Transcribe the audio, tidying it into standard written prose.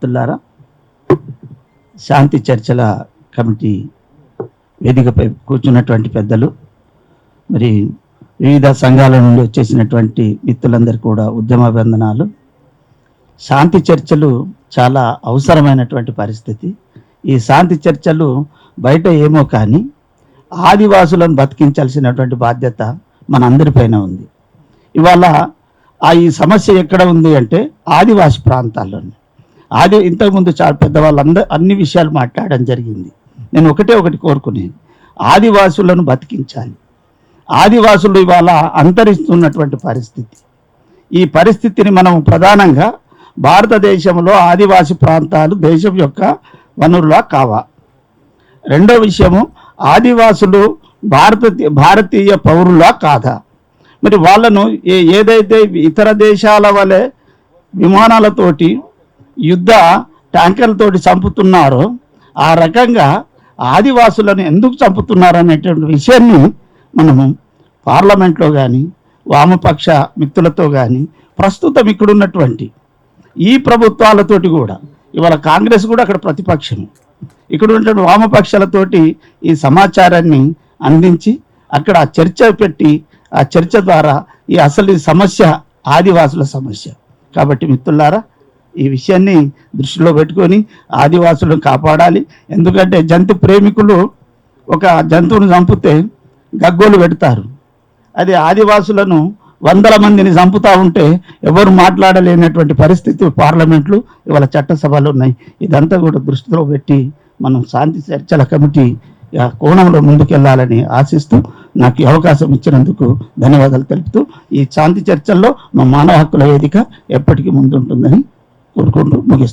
మిత్రులారా, శాంతి చర్చల కమిటీ వేదికపై కూర్చున్నటువంటి పెద్దలు, మరి వివిధ సంఘాల నుండి వచ్చేసినటువంటి మిత్రులందరికీ కూడా ఉద్యమాభివందనాలు. శాంతి చర్చలు చాలా అవసరమైనటువంటి పరిస్థితి. ఈ శాంతి చర్చలు బయట ఏమో కానీ ఆదివాసులను బతికించాల్సినటువంటి బాధ్యత మనందరిపైన ఉంది. ఇవాళ ఈ సమస్య ఎక్కడ ఉంది అంటే ఆదివాసి ప్రాంతాల్లోనే. ఇంతకుముందు చాలా పెద్దవాళ్ళందరూ అన్ని విషయాలు మాట్లాడడం జరిగింది. నేను ఒకటి కోరుకునేది, ఆదివాసులను బతికించాలి. ఆదివాసులు ఇవాళ అంతరిస్తున్నటువంటి పరిస్థితి. ఈ పరిస్థితిని మనం ప్రధానంగా భారతదేశంలో ఆదివాసి ప్రాంతాలు దేశం యొక్క వనరులా కావా. రెండో విషయము, ఆదివాసులు భారతీయ పౌరులా కాదా. మరి వాళ్ళను ఏదైతే ఇతర దేశాల వలె విమానాలతోటి యుద్ధ ట్యాంకర్లతోటి చంపుతున్నారో ఆ రకంగా ఆదివాసులను ఎందుకు చంపుతున్నారు అనేటువంటి విషయాన్ని మనము పార్లమెంట్లో కానీ వామపక్ష మిత్రులతో కానీ ప్రస్తుతం ఇక్కడున్నటువంటి ఈ ప్రభుత్వాలతోటి కూడా, ఇవాళ కాంగ్రెస్ కూడా అక్కడ ప్రతిపక్షం, ఇక్కడ ఉన్నటువంటి వామపక్షాలతోటి ఈ సమాచారాన్ని అందించి అక్కడ చర్చ పెట్టి ఆ చర్చ ద్వారా అసలు ఈ సమస్య ఆదివాసుల సమస్య. కాబట్టి మిత్రులారా, ఈ విషయాన్ని దృష్టిలో పెట్టుకొని ఆదివాసులను కాపాడాలి. ఎందుకంటే జంతు ప్రేమికులు ఒక జంతువును చంపితే గగ్గోలు పెడతారు. అది ఆదివాసులను 100 మందిని చంపుతూ ఉంటే ఎవరు మాట్లాడలేనటువంటి పరిస్థితి పార్లమెంట్లు, ఇవాళ చట్టసభలు ఉన్నాయి. ఇదంతా కూడా దృష్టిలో పెట్టి మనం శాంతి చర్చల కమిటీ కోణంలో ముందుకెళ్లాలని ఆశిస్తూ నాకు ఈ అవకాశం ఇచ్చినందుకు ధన్యవాదాలు తెలుపుతూ, ఈ శాంతి చర్చల్లో మా మానవ హక్కుల వేదిక ఎప్పటికీ ముందుంటుందని కోరుకుంటూ ముగిస్తాను.